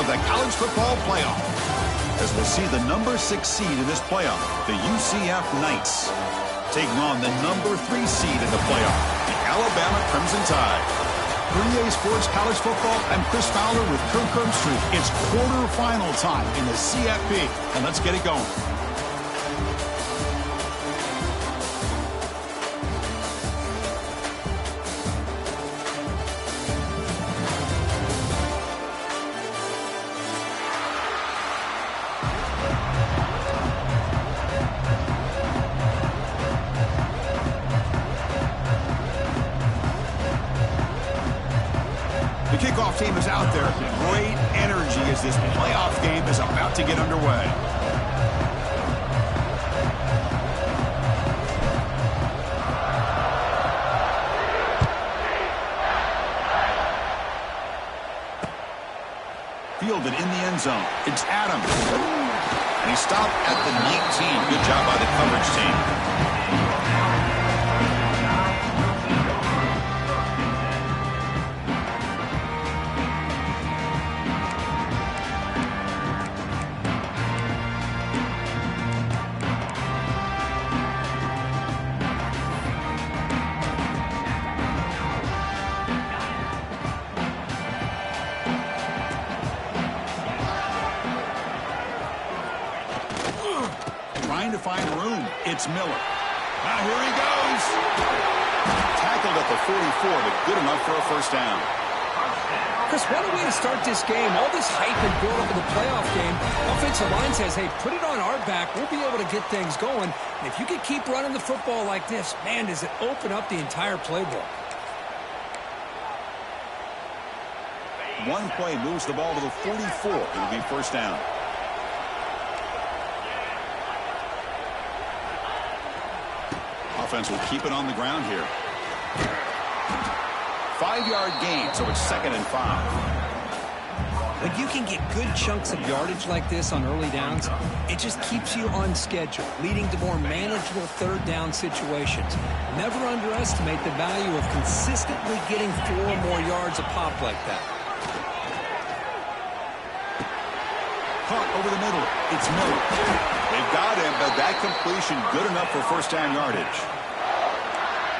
the college football playoff, as we'll see the number 6 seed in this playoff, the UCF Knights, taking on the number 3 seed in the playoff, the Alabama Crimson Tide. For EA Sports College Football, I'm Chris Fowler with Kirk Herbstreit. It's quarterfinal time in the CFP, and let's get it going. The kickoff team is out there. Great energy as this playoff game is about to get underway. Fielded in the end zone. It's Adams. And he stopped at the 19. Good job by the coverage team. Trying to find room. It's Miller. Now here he goes. Tackled at the 44, but good enough for a first down. Chris, what a way to start this game. All this hype and build up in the playoff game. Offensive line says, hey, put it on our back. We'll be able to get things going. And if you can keep running the football like this, man, does it open up the entire playbook. One play moves the ball to the 44. It'll be first down. Offense will keep it on the ground here. 5-yard gain, so it's 2nd and 5. When you can get good chunks of yardage like this on early downs, it just keeps you on schedule, leading to more manageable third down situations. Never underestimate the value of consistently getting 4 or more yards a pop like that. Caught over the middle. It's Miller. They've got him, but that completion good enough for first down yardage.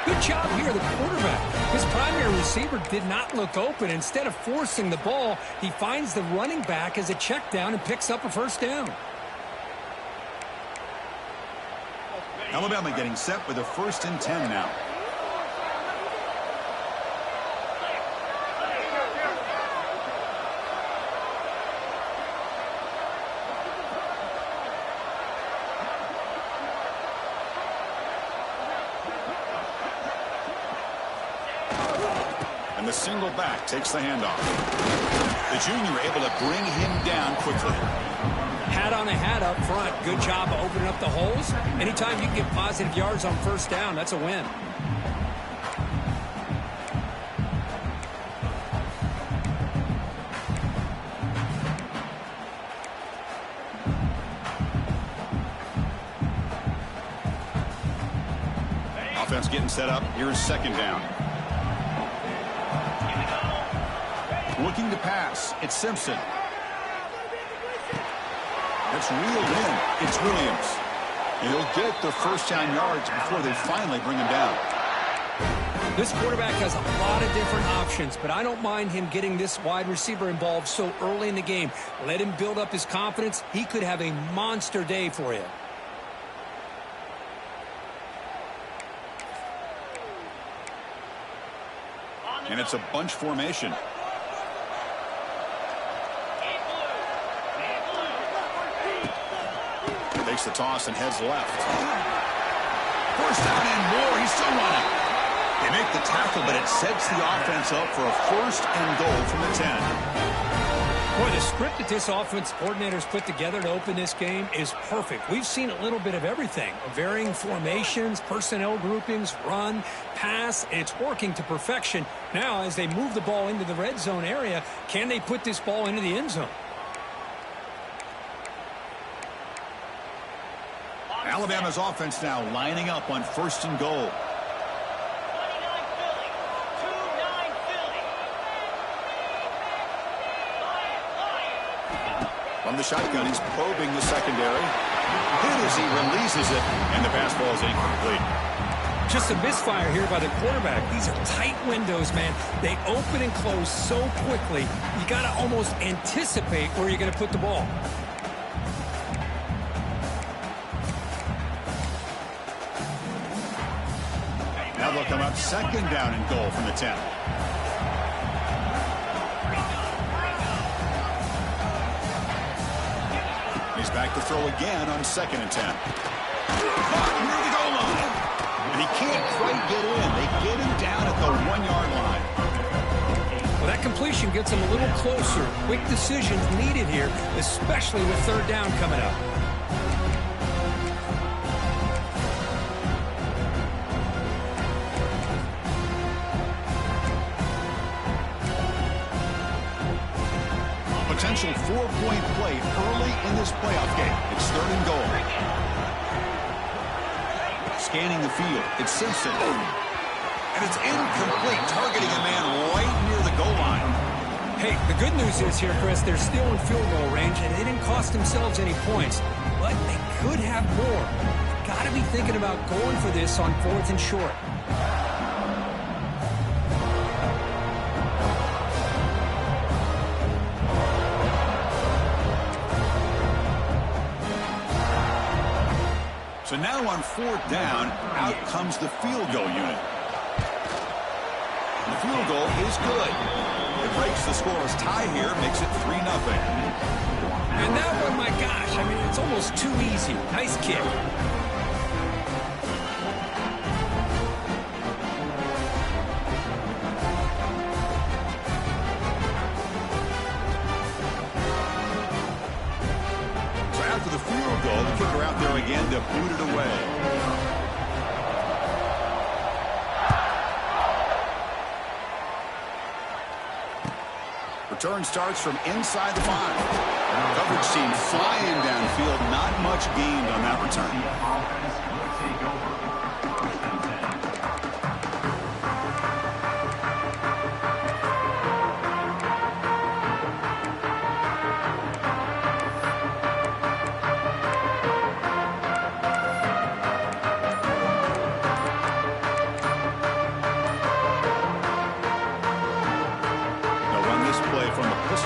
Good job here, the quarterback. His primary receiver did not look open. Instead of forcing the ball, he finds the running back as a check down and picks up a first down. Alabama getting set with a 1st and 10 now. The single back takes the handoff. The junior able to bring him down quickly. Hat on a hat up front. Good job of opening up the holes. Anytime you can get positive yards on first down, that's a win. Offense getting set up. Here's 2nd down. Looking to pass. It's Simpson. It's reeled in. It's Williams. And he'll get the first down yards before they finally bring him down. This quarterback has a lot of different options, but I don't mind him getting this wide receiver involved so early in the game. Let him build up his confidence. He could have a monster day for you. And it's a bunch formation. Takes the toss and heads left. First down and more. He's still running. They make the tackle, but it sets the offense up for a 1st and goal from the 10. Boy, the script that this offense coordinator's put together to open this game is perfect. We've seen a little bit of everything. Varying formations, personnel groupings, run, pass. It's working to perfection. Now, as they move the ball into the red zone area, can they put this ball into the end zone? Alabama's offense now lining up on 1st and goal. From the shotgun, he's probing the secondary. Hit as he releases it, and the pass ball is incomplete. Just a misfire here by the quarterback. These are tight windows, man. They open and close so quickly, you got to almost anticipate where you're going to put the ball. Now they'll come up second down and goal from the 10. He's back to throw again on 2nd and 10. Caught near the goal line. And he can't quite get in. They get him down at the 1-yard line. Well, that completion gets him a little closer. Quick decisions needed here, especially with 3rd down coming up. Potential 4-point play early in this playoff game. It's 3rd and goal. Scanning the field. It's Simpson. And it's incomplete, targeting a man right near the goal line. Hey, the good news is here, Chris, they're still in field goal range, and they didn't cost themselves any points. But they could have more. Got to be thinking about going for this on 4th and short. So now on 4th down, out comes the field goal unit. The field goal is good. It breaks the scoreless tie here, makes it 3-0. And that one, my gosh, I mean, it's almost too easy. Nice kick. After the field goal, the kicker out there again to boot it away. Return starts from inside the 5. Coverage team flying downfield. Not much gained on that return.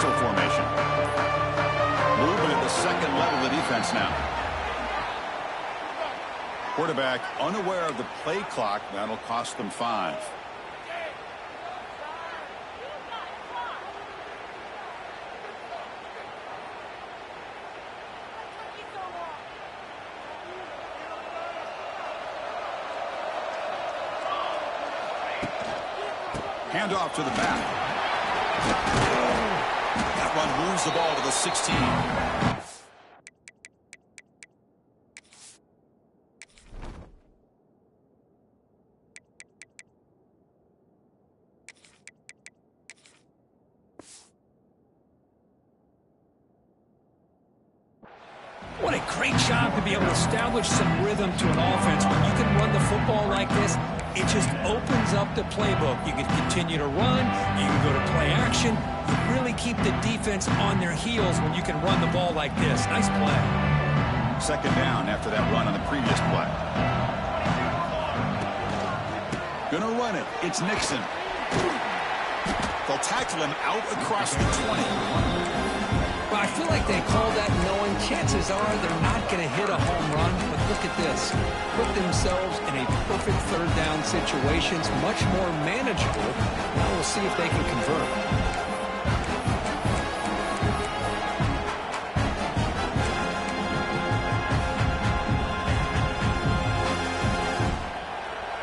Formation. Movement at the second level of the defense now. Quarterback unaware of the play clock. That'll cost them 5. Handoff to the back. That run moves the ball to the 16. What a great job to be able to establish some rhythm to an offense. When you can run the football like this, it just opens up the playbook. You can continue to run. You can go to play action. You really keep the defense on their heels when you can run the ball like this. Nice play. 2nd down after that run on the previous play. Gonna run it. It's Nixon. They'll tackle him out across the 20. Well, I feel like they call that knowing chances are they're not going to hit a home run. But look at this. Put themselves in a perfect 3rd down situation. It's much more manageable. Now we'll see if they can convert.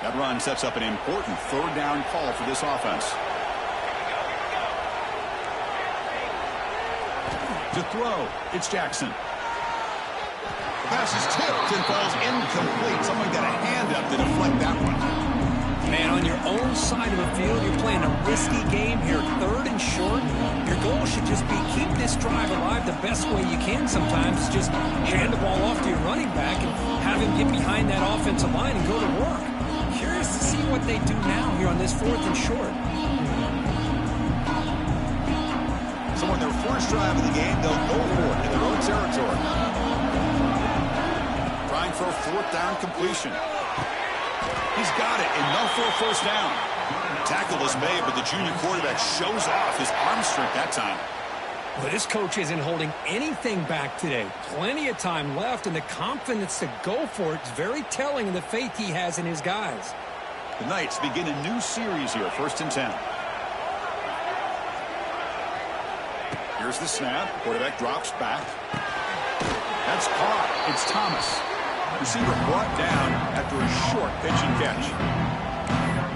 That run sets up an important 3rd down call for this offense. To throw, it's Jackson. The pass is tipped and falls incomplete. Someone got a hand up to deflect that one. Man, on your own side of the field, you're playing a risky game here. 3rd and short. Your goal should just be keep this drive alive the best way you can sometimes. Just hand the ball off to your running back and have him get behind that offensive line and go to work. Curious to see what they do now here on this 4th and short. So on their first drive of the game, they'll go for it in their own territory. Trying for a fourth down completion. He's got it, enough for a first down. Tackle is made, but the junior quarterback shows off his arm strength that time. Well, this coach isn't holding anything back today. Plenty of time left, and the confidence to go for it is very telling of the faith he has in his guys. The Knights begin a new series here, 1st and 10. Here's the snap. Quarterback drops back. That's caught. It's Thomas. Receiver brought down after a short pitch and catch.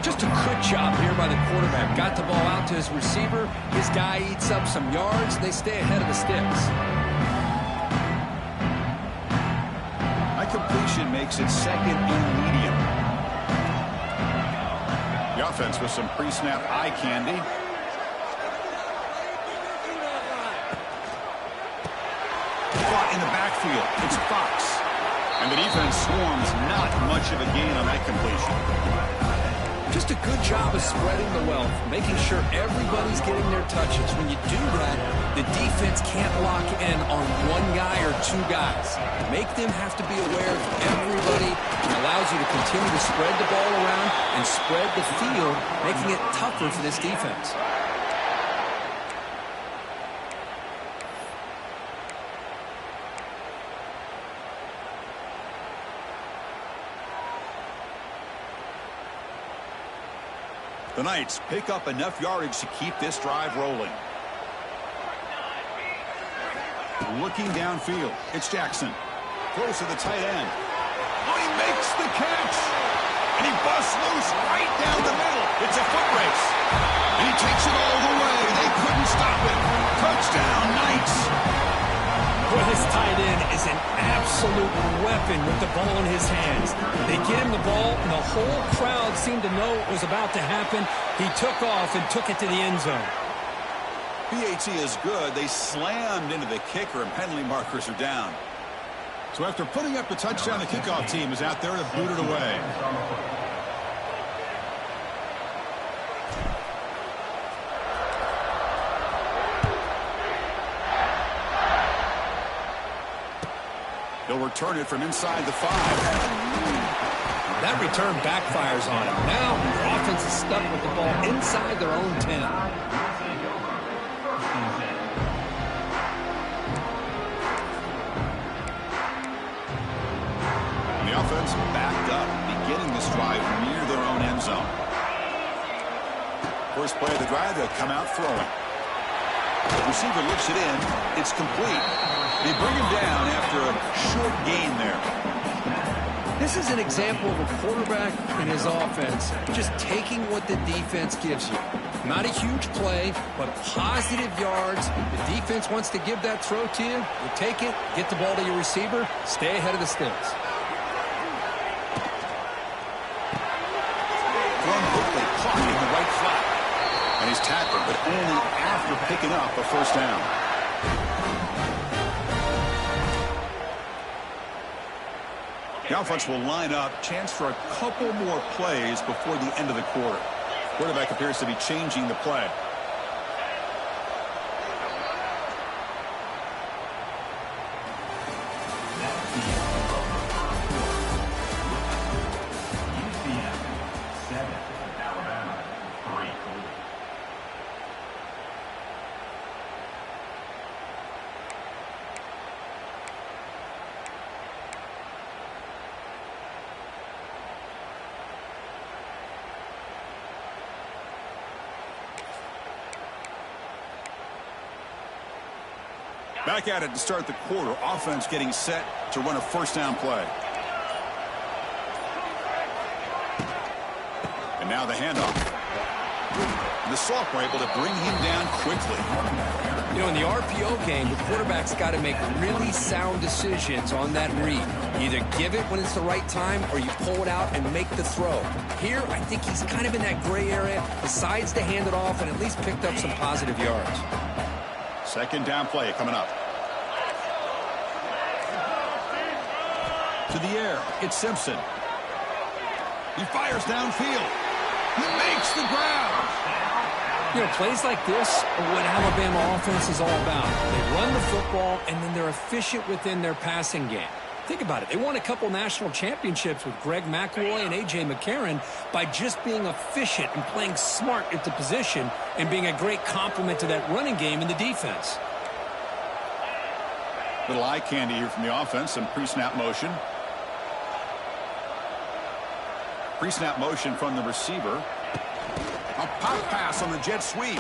Just a good job here by the quarterback. Got the ball out to his receiver. His guy eats up some yards. They stay ahead of the sticks. That completion makes it 2nd and medium. The offense with some pre-snap eye candy. Caught in the backfield. It's Fox. And the defense swarms. Not much of a gain on that completion. Just a good job of spreading the wealth, making sure everybody's getting their touches. When you do that, the defense can't lock in on one guy or two guys. Make them have to be aware of everybody, and allows you to continue to spread the ball around and spread the field, making it tougher for this defense. The Knights pick up enough yardage to keep this drive rolling. Looking downfield, it's Jackson. Throws to the tight end. Oh, he makes the catch! And he busts loose right down the middle. It's a foot race. And he takes it all the way. They couldn't stop it. Touchdown, Knights! Well, this tight end is an absolute weapon with the ball in his hands. They get him the ball, and the whole crowd seemed to know what was about to happen. He took off and took it to the end zone. PAT is good. They slammed into the kicker, and penalty markers are down. So after putting up the touchdown, the kickoff team is out there to boot it away. They'll return it from inside the 5. That return backfires on him. Now the offense is stuck with the ball inside their own 10. And the offense backed up, beginning this drive near their own end zone. First play of the drive, they'll come out throwing. The receiver looks it in. It's complete. They bring him down after a short gain there. This is an example of a quarterback in his offense just taking what the defense gives you. Not a huge play, but positive yards. The defense wants to give that throw to you. You take it, get the ball to your receiver, stay ahead of the sticks. Thrown quickly, caught in the right flat. And he's tackled, but only after picking up a first down. The offense will line up. Chance for a couple more plays before the end of the quarter. Quarterback appears to be changing the play. Back at it to start the quarter. Offense getting set to run a first down play. And now the handoff. And the Soft were able to bring him down quickly. You know, in the RPO game, the quarterback's got to make really sound decisions on that read. You either give it when it's the right time or you pull it out and make the throw. Here, I think he's kind of in that gray area, decides to hand it off and at least picked up some positive yards. Second down play coming up. To the air, it's Simpson. He fires downfield. He makes the grab. You know, plays like this are what Alabama offense is all about. They run the football, and then they're efficient within their passing game. Think about it. They won a couple national championships with Greg McElroy and A.J. McCarron by just being efficient and playing smart at the position and being a great complement to that running game in the defense. Little eye candy here from the offense. Some pre-snap motion. Pre-snap motion from the receiver. A pop pass on the jet sweep.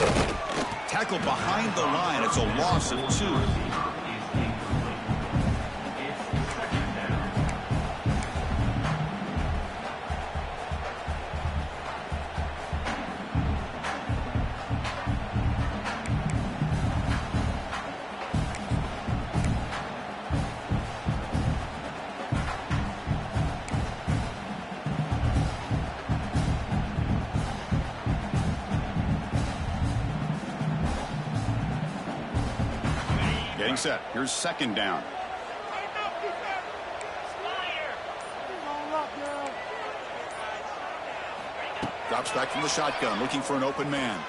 Tackled behind the line. It's a loss of 2. Getting set. Here's second down. Drops back from the shotgun, looking for an open man.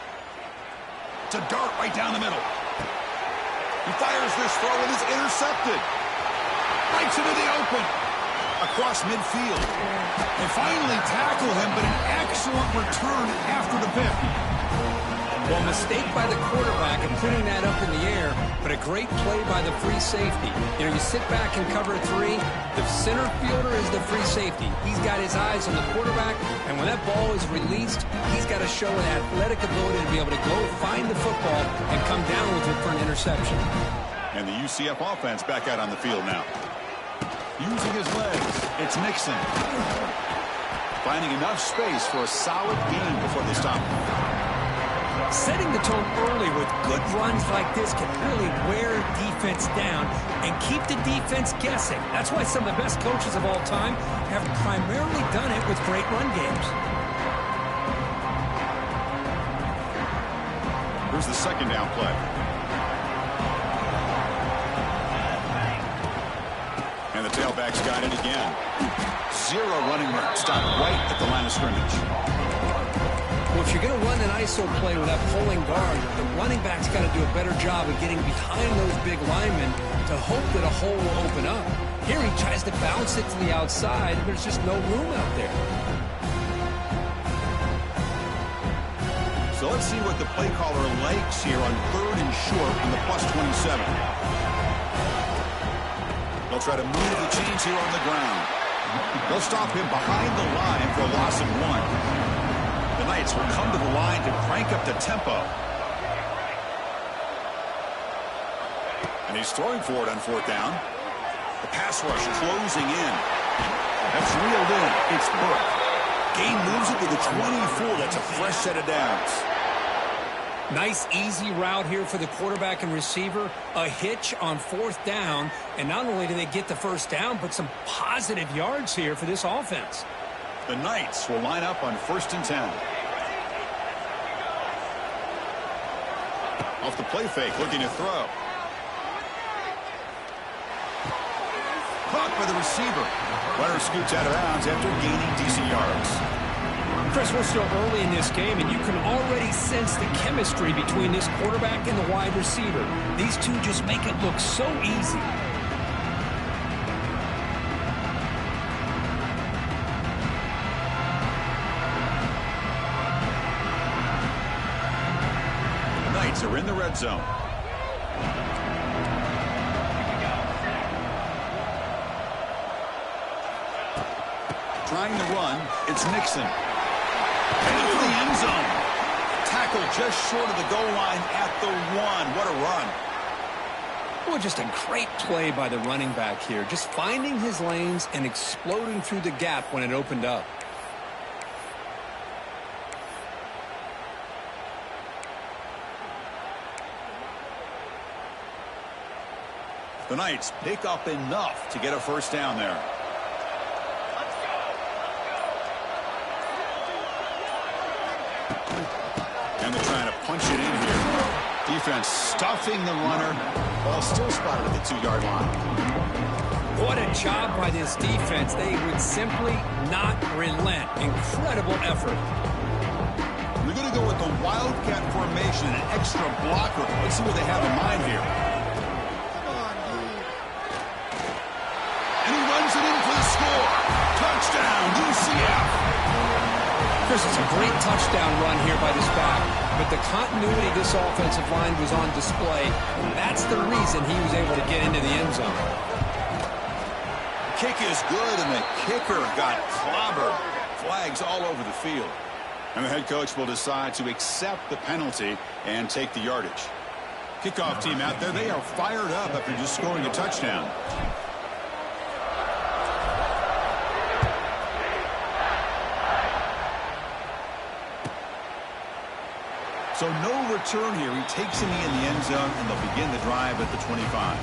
It's a dart right down the middle. He fires this throw and is intercepted. Breaks into the open. Across midfield. They finally tackle him, but an excellent return after the pick. Well, mistake by the quarterback and putting that up in the air, but a great play by the free safety. You know, you sit back and cover 3. The center fielder is the free safety. He's got his eyes on the quarterback, and when that ball is released, he's got to show an athletic ability to be able to go find the football and come down with it for an interception. And the UCF offense back out on the field now. Using his legs, it's Nixon. Finding enough space for a solid gain before they stop him. Setting the tone early with good runs like this can really wear defense down and keep the defense guessing. That's why some of the best coaches of all time have primarily done it with great run games. Here's the second down play. And the tailback's got it again. 0 running room. Stopped right at the line of scrimmage. Well, if you're going to run an ISO play with that pulling guard, the running back's got to do a better job of getting behind those big linemen to hope that a hole will open up. Here he tries to bounce it to the outside, and there's just no room out there. So let's see what the play caller likes here on 3rd and short in the +27. They'll try to move the chains here on the ground. They'll stop him behind the line for a loss of 1. The Knights will come to the line to crank up the tempo. And he's throwing for it on 4th down. The pass rush closing in. That's reeled in. It's Burke. Gain moves it to the 24. That's a fresh set of downs. Nice, easy route here for the quarterback and receiver. A hitch on 4th down. And not only do they get the first down, but some positive yards here for this offense. The Knights will line up on 1st and 10. Off the play fake, looking to throw. Caught by the receiver. Runner scoots out of bounds after gaining decent yards. Chris, we're still early in this game, and you can already sense the chemistry between this quarterback and the wide receiver. These two just make it look so easy. Are in the red zone. Trying to run, it's Nixon. Headed for the end zone. Tackle just short of the goal line at the 1. What a run. Well, just a great play by the running back here. Just finding his lanes and exploding through the gap when it opened up. The Knights pick up enough to get a first down there. And they're trying to punch it in here. Defense stuffing the runner. Ball still spotted at the 2-yard line. What a job by this defense. They would simply not relent. Incredible effort. They're going to go with the Wildcat formation, an extra blocker. Let's see what they have in mind here. And he runs it in for the score. Touchdown, UCF. Chris, it's a great touchdown run here by this back, but the continuity of this offensive line was on display. That's the reason he was able to get into the end zone. Kick is good, and the kicker got clobbered. Flags all over the field. And the head coach will decide to accept the penalty and take the yardage. Kickoff team out there, they are fired up after just scoring a touchdown. So no return here. He takes a knee in the end zone, and they'll begin the drive at the 25.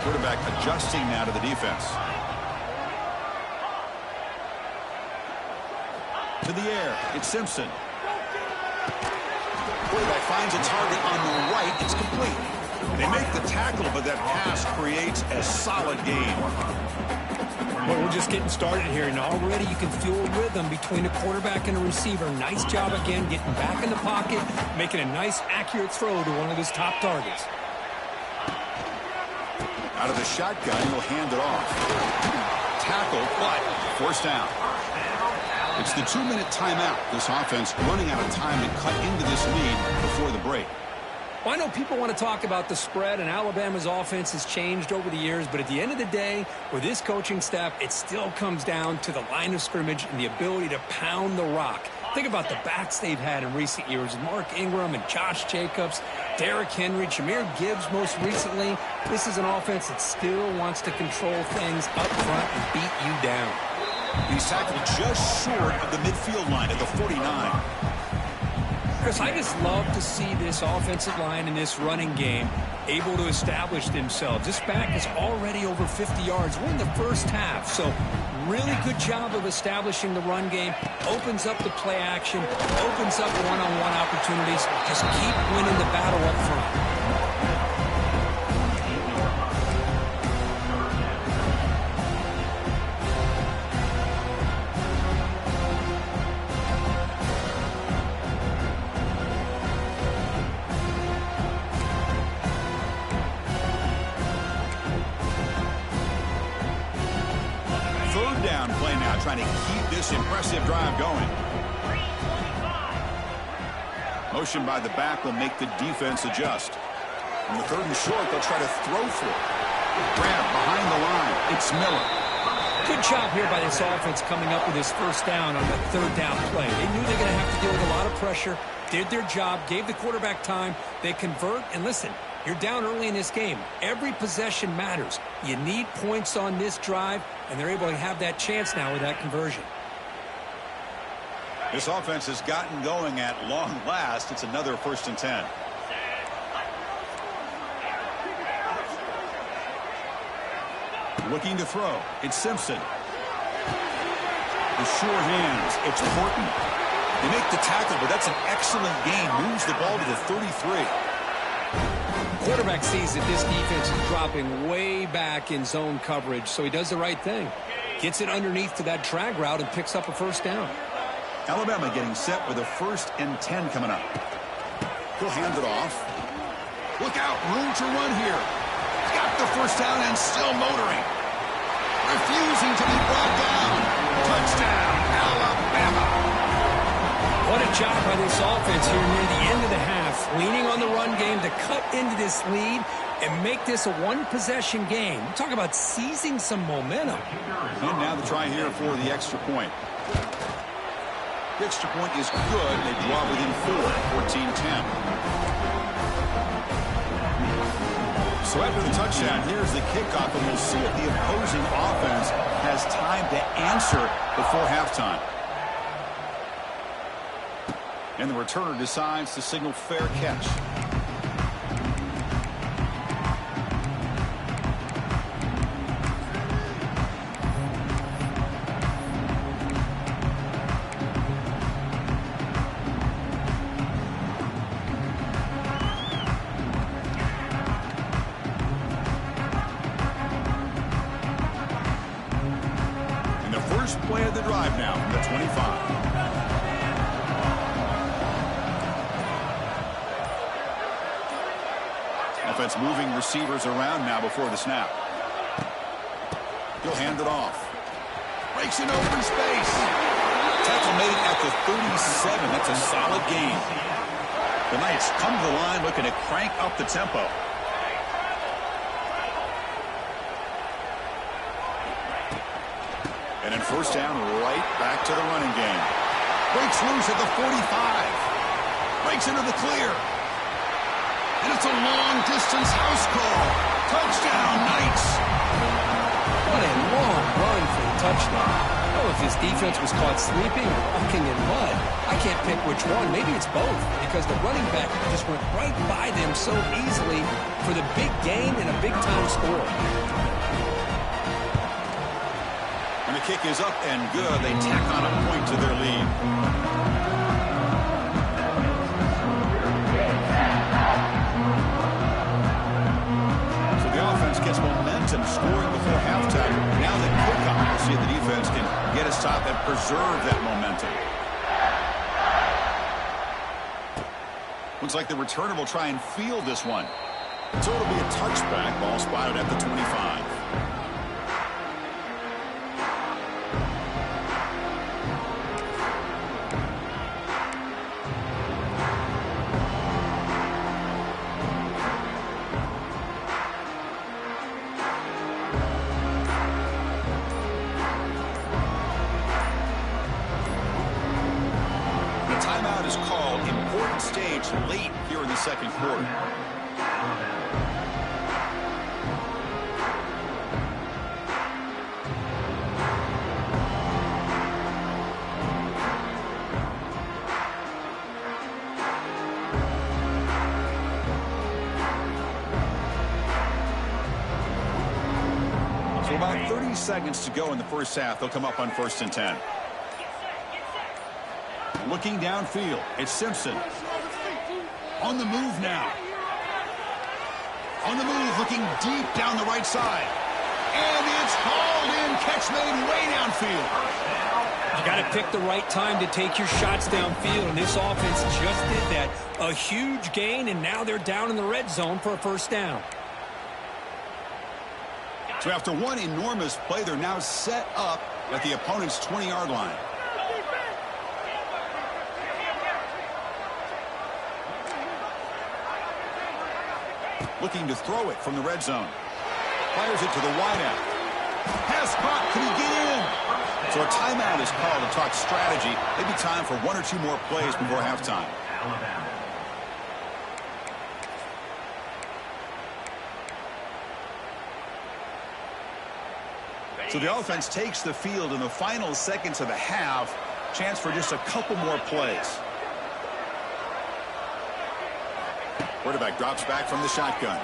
Quarterback adjusting now to the defense. To the air, it's Simpson. Quarterback finds a target on the right. It's complete. They make the tackle, but that pass creates a solid gain. Well, we're just getting started here, and already you can feel a rhythm between a quarterback and a receiver. Nice job again getting back in the pocket, making a nice, accurate throw to one of his top targets. Out of the shotgun, he'll hand it off. Tackle, but forced down. It's the 2-minute timeout. This offense running out of time to cut into this lead before the break. Well, I know people want to talk about the spread, and Alabama's offense has changed over the years, but at the end of the day, with this coaching staff, it still comes down to the line of scrimmage and the ability to pound the rock. Think about the backs they've had in recent years. Mark Ingram and Josh Jacobs, Derrick Henry, Jahmyr Gibbs most recently. This is an offense that still wants to control things up front and beat you down. He's tackled just short of the midfield line at the 49. Chris, I just love to see this offensive line in this running game able to establish themselves. This back is already over 50 yards. We're in the first half, so really good job of establishing the run game. Opens up the play action, opens up one-on-one opportunities. Just keep winning the battle up front. Trying to keep this impressive drive going. Motion by the back will make the defense adjust. On the 3rd and short, they'll try to throw for it. Grab behind the line. It's Miller. Good job here by this offense coming up with his first down on that 3rd down play. They knew they were going to have to deal with a lot of pressure, did their job, gave the quarterback time. They convert, and listen, you're down early in this game. Every possession matters. You need points on this drive, and they're able to have that chance now with that conversion. This offense has gotten going at long last. It's another 1st and 10. Looking to throw. It's Simpson. The sure hands. It's Horton. They make the tackle, but that's an excellent gain. Moves the ball to the 33. Quarterback sees that this defense is dropping way back in zone coverage, so he does the right thing. Gets it underneath to that drag route and picks up a 1st down. Alabama getting set with a 1st and 10 coming up. He'll hand it off. Look out, room to run here. Got the 1st down and still motoring. Refusing to be brought down. Touchdown, Alabama. What a job by this offense here near the end of the half, leaning on the run game to cut into this lead and make this a one-possession game. Talk about seizing some momentum. And now the try here for the extra point. The extra point is good. They draw within 4, 14-10. So after the touchdown, here's the kickoff, and we'll see if the opposing offense has time to answer before halftime. And the returner decides to signal fair catch. first play of the drive now from the 25. Offense moving receivers around now before the snap. He'll hand it off. Breaks in open space. Tackle made at the 37. That's a solid gain. The Knights come to the line looking to crank up the tempo. And in first down, right back to the running game. Breaks loose at the 45. Breaks into the clear. And it's a long-distance house call. Touchdown, Knights. What a long run for the touchdown. Oh, if his defense was caught sleeping or walking in mud, I can't pick which one. Maybe it's both, because the running back just went right by them so easily for the big gain and a big-time score. And the kick is up and good. They tack on a point to their lead. Gets momentum scoring before halftime. Now the kickoff. We'll see if the defense can get a stop and preserve that momentum. Looks like the returner will try and field this one. So it'll be a touchback. Ball spotted at the 25. Late here in the second quarter. So about 30 seconds to go in the first half. They'll come up on 1st and 10. Looking downfield, it's Simpson. On the move now. On the move, looking deep down the right side. And it's hauled in. Catch made way downfield. You got to pick the right time to take your shots downfield, and this offense just did that. A huge gain, and now they're down in the red zone for a first down. So after one enormous play, they're now set up at the opponent's 20-yard line. Looking to throw it from the red zone. Fires it to the wideout. Pass caught. Can he get in? So a timeout is called to talk strategy. Maybe time for one or two more plays before halftime. So the offense takes the field in the final seconds of the half. Chance for just a couple more plays. Quarterback drops back from the shotgun.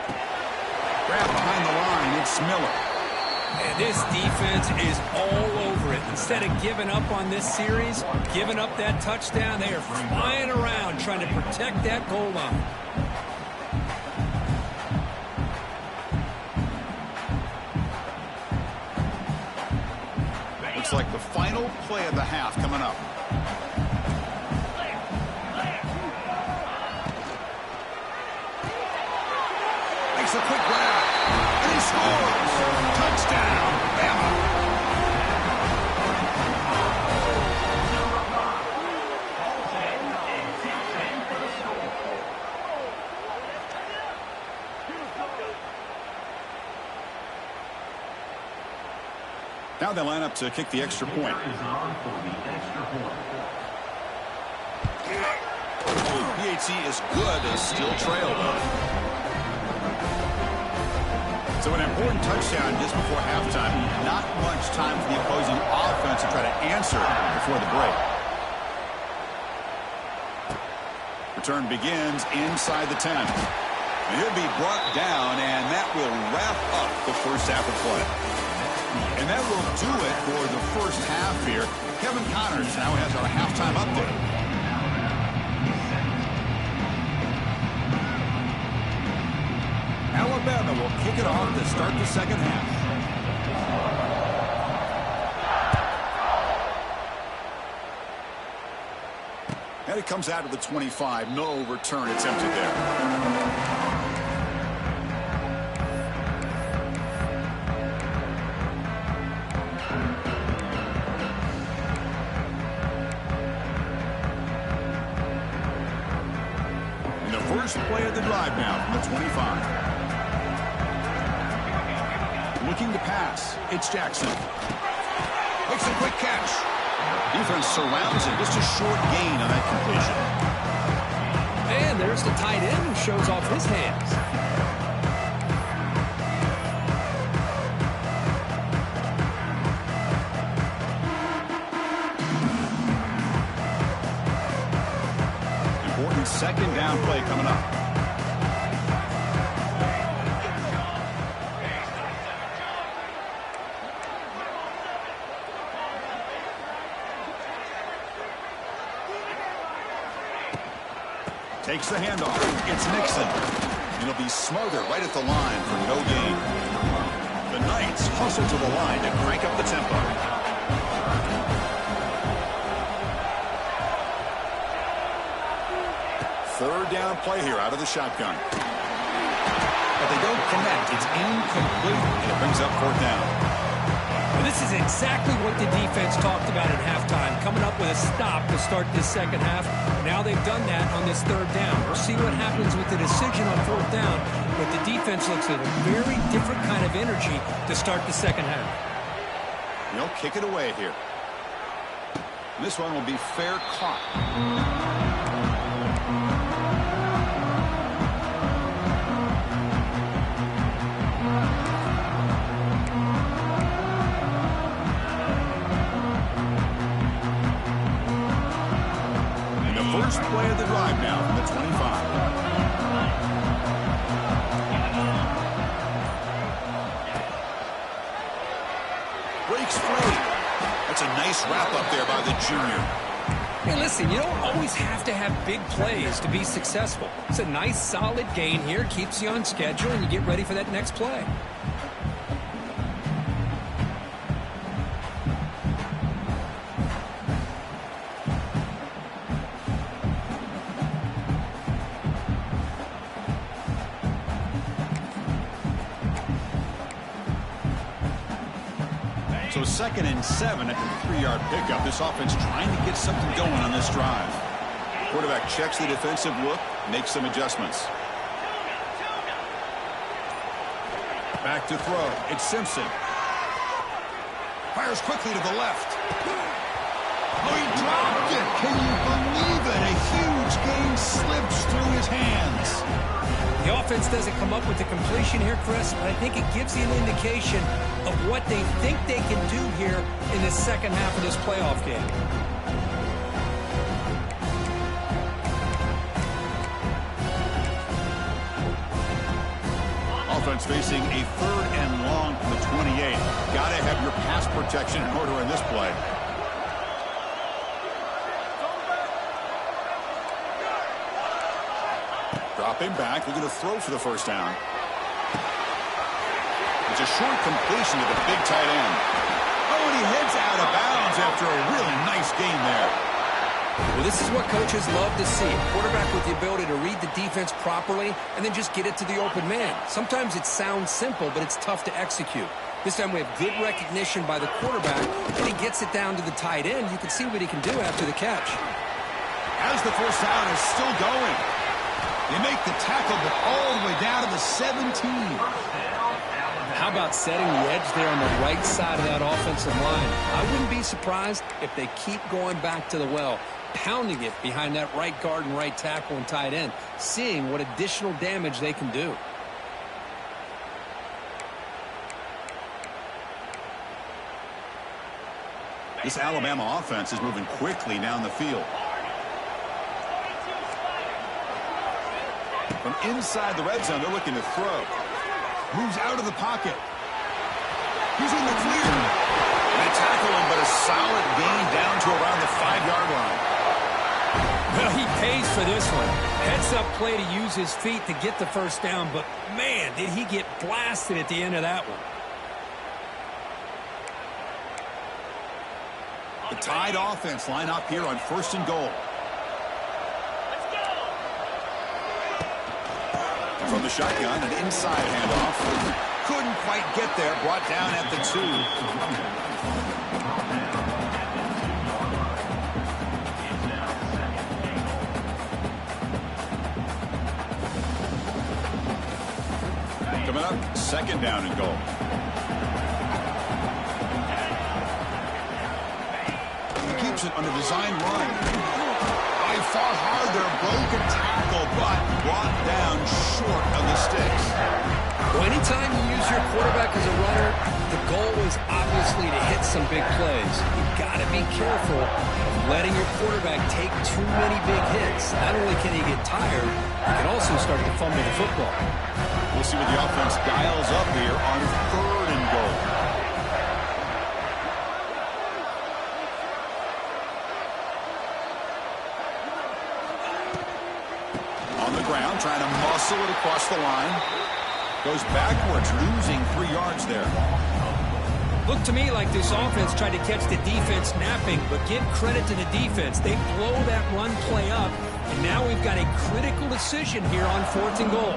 Grab behind the line. It's Miller. And this defense is all over it. Instead of giving up on this series, giving up that touchdown, they are flying around trying to protect that goal line. Looks like the final play of the half coming up. Makes a quick grab, and he scores. Touchdown, Bama. Now they line up to kick the extra point. PAT is good. They still trail, though. So an important touchdown just before halftime. Not much time for the opposing offense to try to answer before the break. Return begins inside the 10. And he'll be brought down, and that will wrap up the first half of play. And that will do it for the first half here. Kevin Connors now has our halftime update. Alabama will kick it off to start the second half. It comes out of the 25. No return attempted there. First play of the drive now from the 25. Looking to pass. It's Jackson. Makes a quick catch. Defense surrounds him. Just a short gain on that completion. And there's the tight end who shows off his hands. Second down play coming up. Takes the handoff. It's Nixon. It'll be smothered right at the line for no gain. The Knights hustle to the line to crank up the tempo. Third down play here out of the shotgun. But they don't connect. It's incomplete, and it brings up fourth down. Well, this is exactly what the defense talked about at halftime, coming up with a stop to start this second half. Now they've done that on this third down. We'll see what happens with the decision on fourth down, but the defense looks at a very different kind of energy to start the second half. They'll kick it away here. This one will be fair caught. First play of the drive now from the 25. Breaks free. That's a nice wrap up there by the junior. Hey, listen, you don't always have to have big plays to be successful. It's a nice, solid gain here. Keeps you on schedule, and you get ready for that next play. So 2nd and 7 at the 3-yard pickup. This offense trying to get something going on this drive. Quarterback checks the defensive look, makes some adjustments. Back to throw. It's Simpson. Fires quickly to the left. Oh, he dropped it. Can you believe it? A huge gain slips through his hands. The offense doesn't come up with the completion here, Chris, but I think it gives you an indication of what they think they can do here in the second half of this playoff game. Offense facing a 3rd and long from the 28. Got to have your pass protection in order in this play. Dropping back, looking to throw for the first down. It's a short completion to the big tight end. Oh, and he heads out of bounds after a really nice game there. Well, this is what coaches love to see. A quarterback with the ability to read the defense properly and then just get it to the open man. Sometimes it sounds simple, but it's tough to execute. This time we have good recognition by the quarterback, and he gets it down to the tight end. You can see what he can do after the catch. As the first down is still going. They make the tackle, but all the way down to the 17. How about setting the edge there on the right side of that offensive line? I wouldn't be surprised if they keep going back to the well, pounding it behind that right guard and right tackle and tight end, seeing what additional damage they can do. This Alabama offense is moving quickly down the field. From inside the red zone, they're looking to throw. Moves out of the pocket. He's in the clear. They tackle him, but a solid gain down to around the 5-yard line. Well, he pays for this one. Heads-up play to use his feet to get the first down, but, man, did he get blasted at the end of that one. The Tide offense line up here on 1st and goal. From the shotgun, an inside handoff. Couldn't quite get there. Brought down at the 2. Coming up, 2nd down and goal. Keeps it on a design run. He fought hard there, broken tackle, but brought down short of the sticks. Well, anytime you use your quarterback as a runner, the goal is obviously to hit some big plays. You've got to be careful of letting your quarterback take too many big hits. Not only can he get tired, he can also start to fumble the football. We'll see what the offense dials up here on 3rd and goal. On the ground, trying to muscle it across the line. Goes backwards, losing 3 yards there. Looked to me like this offense tried to catch the defense napping, but give credit to the defense. They blow that run play up, and now we've got a critical decision here on 4th and goal.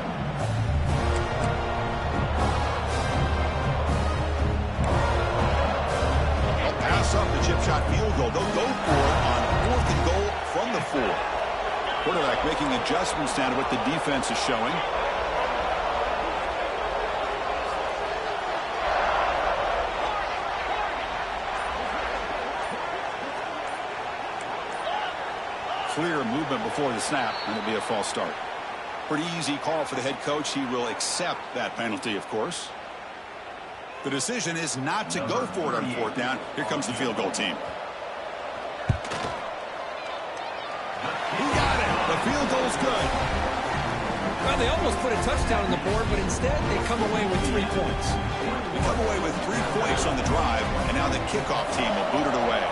They'll pass up the chip shot field goal. They'll go for it on 4th and goal from the 4. Quarterback making adjustments down to what the defense is showing. Clear movement before the snap, and it'll be a false start. Pretty easy call for the head coach. He will accept that penalty, of course. The decision is not to go for it on 4th down. Here comes the field goal team. He got it. The field goal's good. Well, they almost put a touchdown on the board, but instead they come away with 3 points. They come away with 3 points on the drive, and now the kickoff team will boot it away.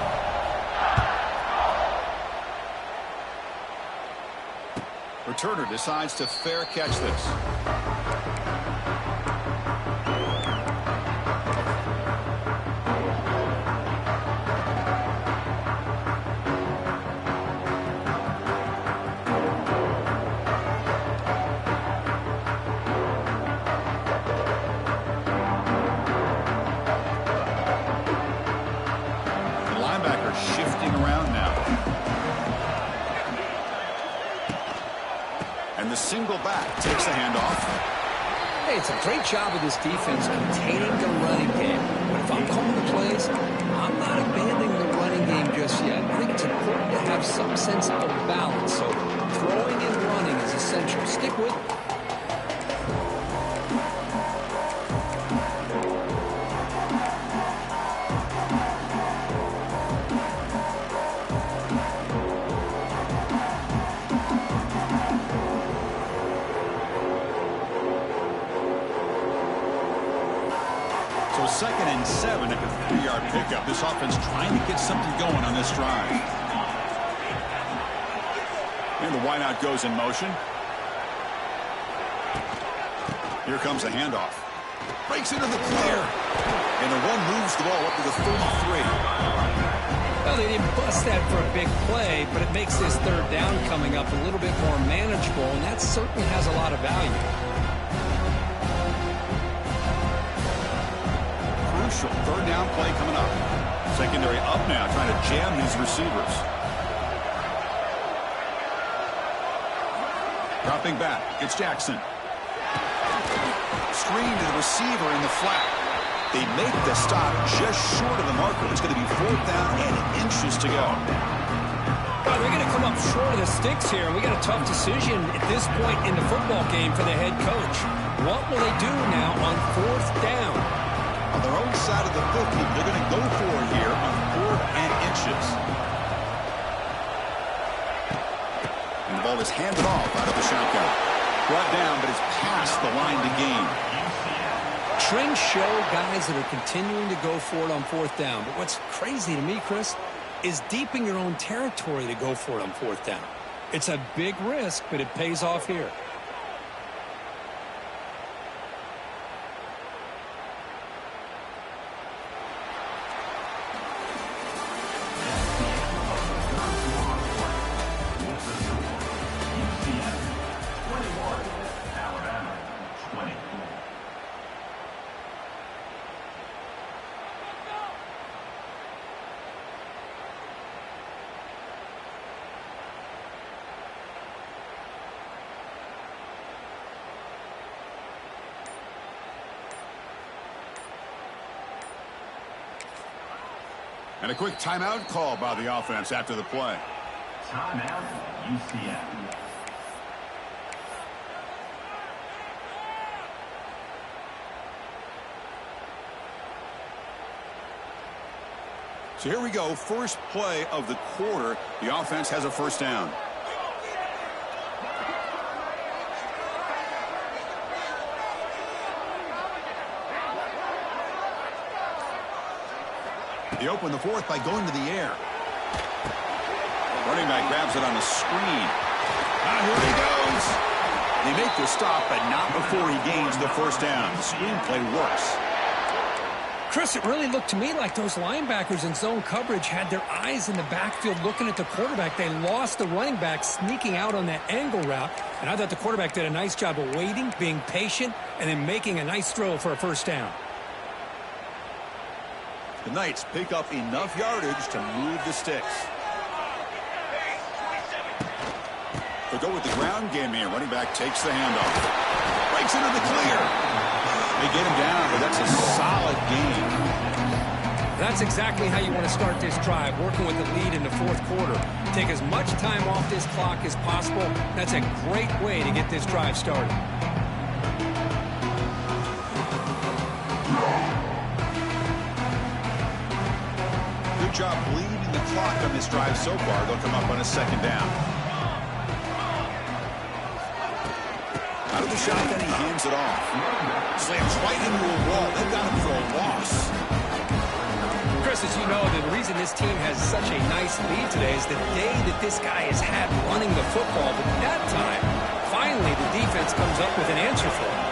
Returner decides to fair catch this. The linebacker shifting around now. And the single back takes the handoff. Hey, it's a great job of this defense containing the running game. But if I'm calling the plays, I'm not abandoning the running game just yet. I think it's important to have some sense of balance. So throwing and running is essential. Stick with it. So 2nd and 7 after the 3-yard pickup. This offense trying to get something going on this drive. And the wideout goes in motion. Here comes a handoff. Breaks into the clear. And the one moves the ball up to the 33. Well, they didn't bust that for a big play, but it makes this 3rd down coming up a little bit more manageable, and that certainly has a lot of value. Crucial 3rd down play coming up. Secondary up now, trying to jam these receivers. Dropping back, it's Jackson. Screen to the receiver in the flat. They make the stop just short of the marker. It's going to be 4th down and inches to go. Well, they're going to come up short of the sticks here. We got a tough decision at this point in the football game for the head coach. What will they do now on 4th down? On their own side of the 50, they're going to go for it here on 4th and inches. And the ball is handed off out of the shotgun. Brought down, but it's past the line to gain. Trends show guys that are continuing to go for it on 4th down. But what's crazy to me, Chris, is deep in your own territory to go for it on 4th down. It's a big risk, but it pays off here. And a quick timeout call by the offense after the play. Timeout, UCF. So here we go. First play of the quarter. The offense has a first down. They open the fourth by going to the air. Running back grabs it on the screen. Here he goes. They make the stop, but not before he gains the first down. The screen play works. Chris, it really looked to me like those linebackers in zone coverage had their eyes in the backfield looking at the quarterback. They lost the running back sneaking out on that angle route, and I thought the quarterback did a nice job of waiting, being patient, and then making a nice throw for a first down. The Knights pick up enough yardage to move the sticks. They'll go with the ground game here. Running back takes the handoff. Breaks into the clear. They get him down, but that's a solid game. That's exactly how you want to start this drive, working with the lead in the fourth quarter. Take as much time off this clock as possible. That's a great way to get this drive started. Good job bleeding the clock on this drive so far. They'll come up on a second down. Out of the shotgun, he hands it off. Slams right into a wall. They've got him for a loss. Chris, as you know, the reason this team has such a nice lead today is the day that this guy has had running the football. But that time, finally, the defense comes up with an answer for him.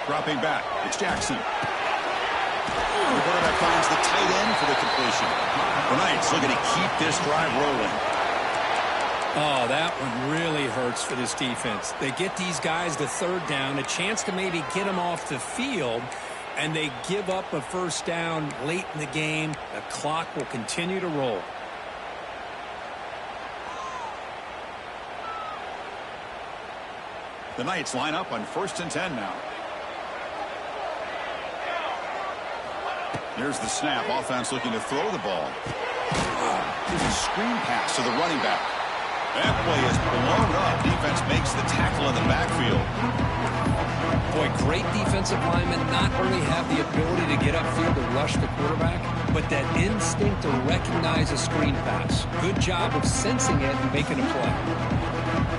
Dropping back, it's Jackson. The quarterback finds the tight end for the completion. The Knights looking to keep this drive rolling. Oh, that one really hurts for this defense. They get these guys the third down, a chance to maybe get them off the field, and they give up a first down late in the game. The clock will continue to roll. The Knights line up on 1st and 10 now. Here's the snap. Offense looking to throw the ball. Here's a screen pass to the running back. That play is blown up. Defense makes the tackle in the backfield. Boy, great defensive linemen not only have the ability to get upfield to rush the quarterback, but that instinct to recognize a screen pass. Good job of sensing it and making a play.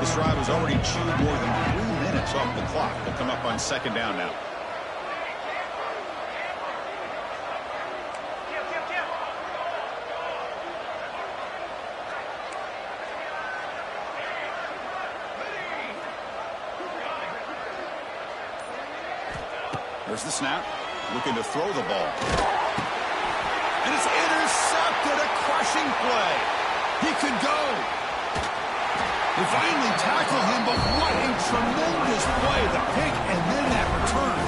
This drive has already chewed more than 3 minutes off the clock. They'll come up on second down now. There's the snap. Looking to throw the ball. And it's intercepted. A crushing play. He could go. They finally tackle him, but what a tremendous play. The pick and then that return.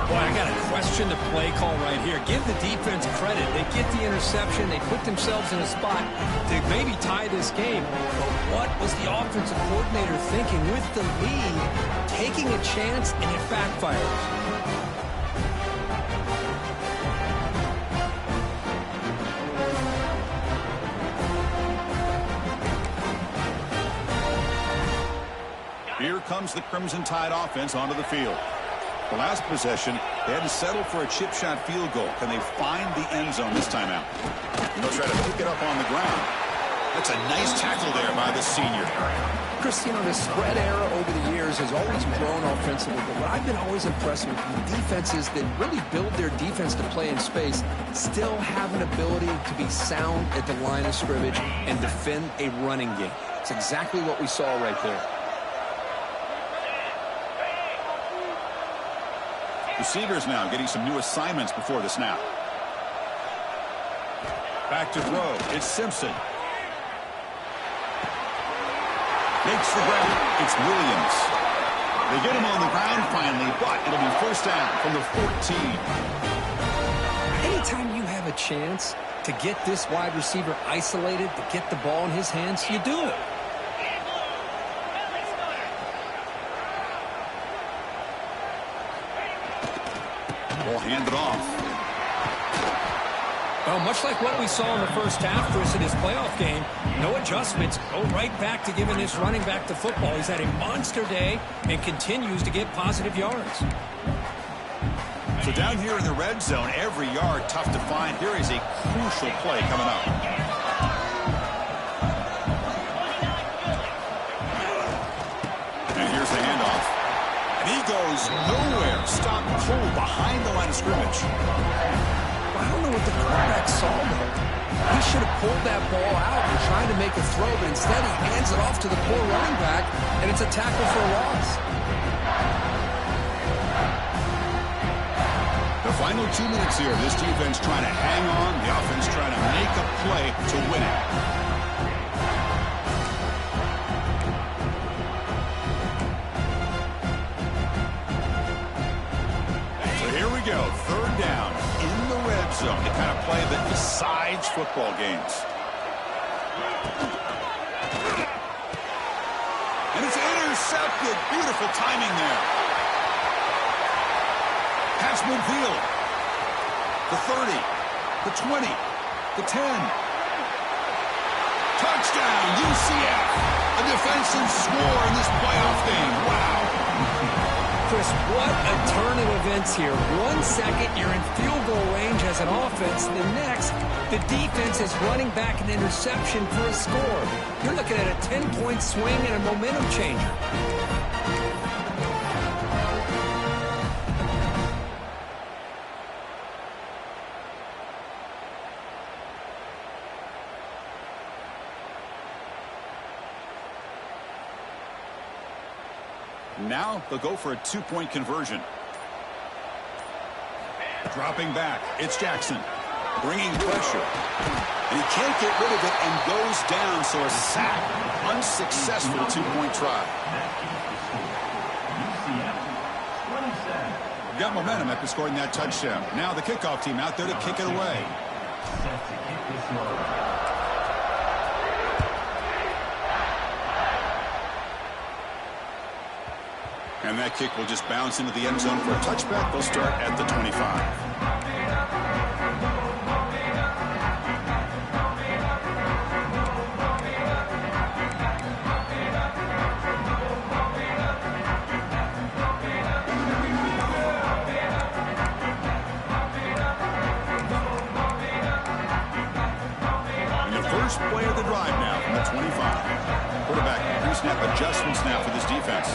Boy, I got to question the play call right here. Give the defense credit. They get the interception. They put themselves in a spot to maybe tie this game. But what was the offensive coordinator thinking with the lead, taking a chance, and it backfires? Here comes the Crimson Tide offense onto the field. The last possession, they had to settle for a chip shot field goal. Can they find the end zone this time out? And they'll try to pick it up on the ground. That's a nice tackle there by the senior. Chris, you know, the spread era over the years has always grown offensively, but what I've been always impressed with the defenses that really build their defense to play in space still have an ability to be sound at the line of scrimmage and defend a running game. It's exactly what we saw right there. Receivers now getting some new assignments before the snap. Back to throw. It's Simpson. Makes the grab. It's Williams. They get him on the ground finally, but it'll be first down from the 14. Anytime you have a chance to get this wide receiver isolated, to get the ball in his hands, you do it. We'll hand it off. Well, much like what we saw in the first half, Chris, in his playoff game, no adjustments. Go right back to giving this running back the football. He's had a monster day and continues to get positive yards. So down here in the red zone, every yard tough to find. Here is a crucial play coming up. And here's the handoff. And he goes nowhere. Stop cold behind the line of scrimmage. I don't know what the quarterback saw there. He should have pulled that ball out and tried to make a throw, but instead he hands it off to the poor running back, and it's a tackle for a loss. The final 2 minutes here. This defense trying to hang on. The offense trying to make a play to win it. So here we go. Third down in the red zone. The kind of play that decides football games. And it's intercepted. Beautiful timing there. Pass midfield. The 30. The 20. The 10. Touchdown, UCF. A defensive score in this playoff game. Wow. Chris, what a turn of events here. 1 second, you're in field goal range as an offense. The next, the defense is running back an interception for a score. You're looking at a 10-point swing and a momentum changer. Now they'll go for a 2-point conversion. Dropping back. It's Jackson. Bringing pressure. And he can't get rid of it and goes down, so a sack. Unsuccessful 2-point try. We've got momentum after scoring that touchdown. Now the kickoff team out there to kick it away. And that kick will just bounce into the end zone for a touchback. They'll start at the 25. And the first play of the drive now from the 25. Quarterback pre-snap adjustments now for this defense.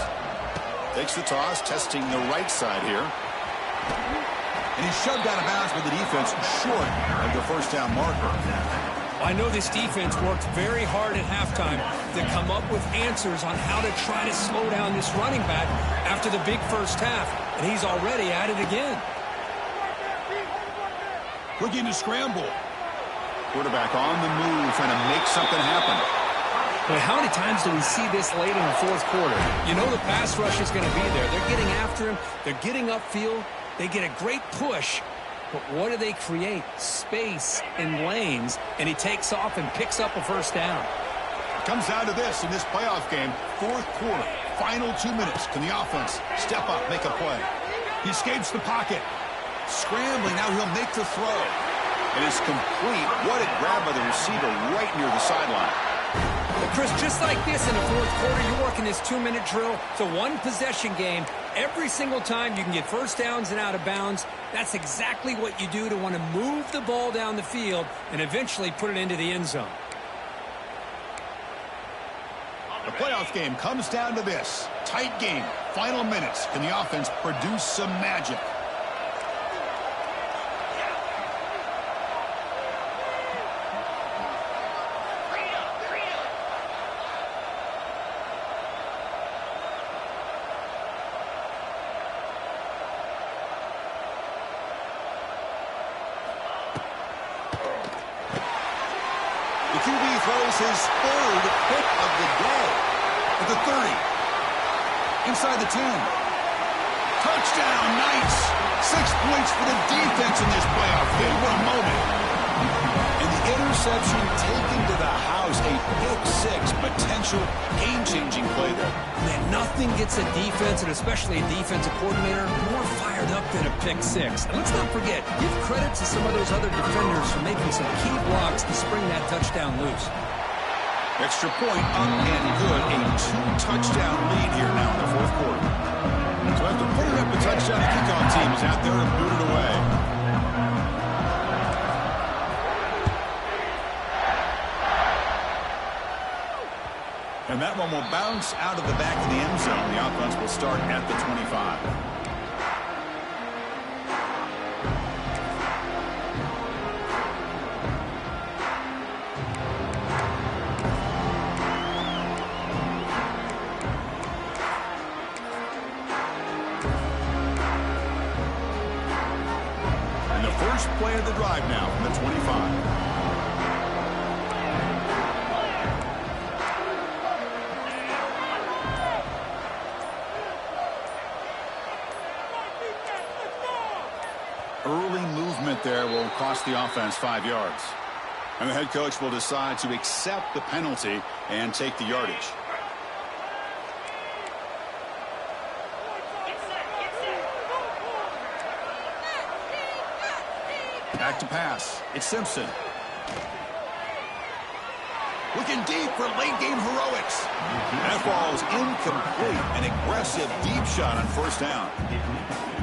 Takes the toss, testing the right side here. And he's shoved out of bounds with the defense short of the first down marker. I know this defense worked very hard at halftime to come up with answers on how to try to slow down this running back after the big first half, and he's already at it again. Looking to scramble. Quarterback on the move, trying to make something happen. But how many times do we see this late in the fourth quarter? You know the pass rush is going to be there. They're getting after him. They're getting upfield. They get a great push. But what do they create? Space in lanes. And he takes off and picks up a first down. It comes down to this in this playoff game. Fourth quarter, final 2 minutes. Can the offense step up, make a play? He escapes the pocket. Scrambling, now he'll make the throw. It is complete. What a grab by the receiver right near the sideline. Well, Chris, just like this in the fourth quarter, you're working this 2-minute drill. It's a one-possession game. Every single time you can get first downs and out of bounds, that's exactly what you do to want to move the ball down the field and eventually put it into the end zone. The playoff game comes down to this. Tight game. Final minutes. Can the offense produce some magic? The QB throws his third hit of the day at the 30. Inside the 10. Touchdown, Knights. 6 points for the defense in this playoff game. What a moment. And interception taken to the house. A pick-6 potential game-changing play there. Man, nothing gets a defense, and especially a defensive coordinator, more fired up than a pick-6. And let's not forget, give credit to some of those other defenders for making some key blocks to spring that touchdown loose. Extra point up and good. A 2-touchdown lead here now in the fourth quarter. So after putting up a touchdown, the kickoff team is out there and booted away. And that one will bounce out of the back of the end zone. The offense will start at the 25. And the first play of the drive now from the 25. Early movement there will cost the offense 5 yards. And the head coach will decide to accept the penalty and take the yardage. Back to pass. It's Simpson. Looking deep for late-game heroics. That ball is incomplete. An aggressive deep shot on first down.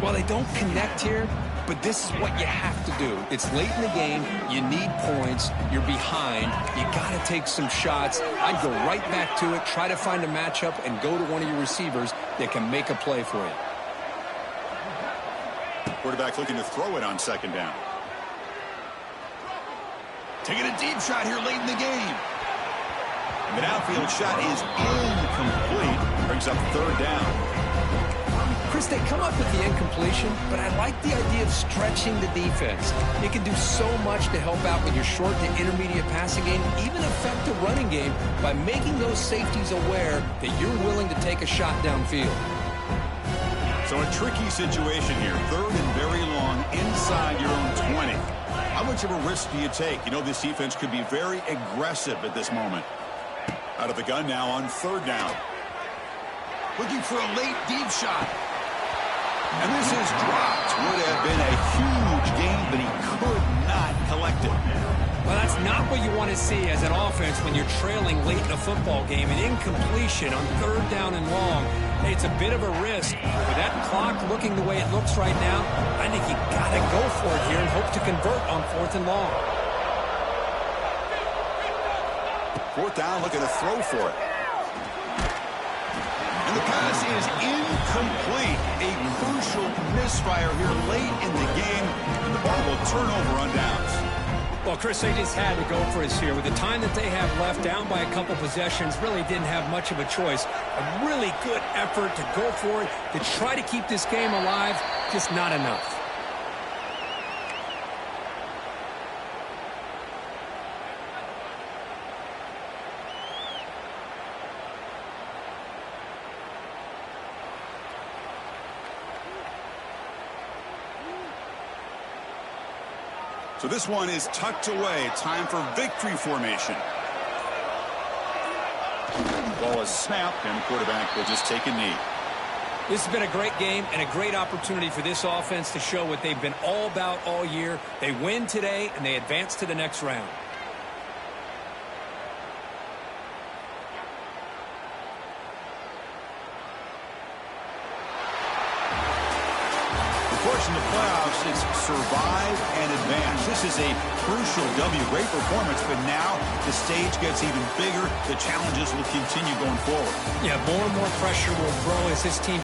Well, they don't connect here, but this is what you have to do. It's late in the game. You need points. You're behind. You got to take some shots. I'd go right back to it, try to find a matchup, and go to one of your receivers that can make a play for you. Quarterback looking to throw it on second down. Taking a deep shot here late in the game. And the downfield shot is incomplete. Brings up third down. Chris, they come up with the incompletion, but I like the idea of stretching the defense. It can do so much to help out with your short to intermediate passing game, even affect the running game by making those safeties aware that you're willing to take a shot downfield. So a tricky situation here. Third and very long inside your own 20. How much of a risk do you take? You know, this defense could be very aggressive at this moment. Out of the gun now on third down. Looking for a late deep shot. And this is dropped. Would have been a huge gain, but he could not collect it. Well, that's not what you want to see as an offense when you're trailing late in a football game. An incompletion on third down and long. Hey, it's a bit of a risk. With that clock looking the way it looks right now, I think you got to go for it here and hope to convert on fourth and long. Fourth down, looking to throw for it. And the pass is incomplete. A crucial misfire here late in the game, and the ball will turn over on downs. Well, Chris, they just had to go for us here. With the time that they have left, down by a couple possessions, really didn't have much of a choice. A really good effort to go for it, to try to keep this game alive, just not enough. So this one is tucked away. Time for victory formation. Ball is snapped, and the quarterback will just take a knee. This has been a great game and a great opportunity for this offense to show what they've been all about all year. They win today, and they advance to the next round. Of course, in the playoffs, it's survive and advance. This is a crucial W. Great performance, but now the stage gets even bigger. The challenges will continue going forward. Yeah, more and more pressure will grow as this team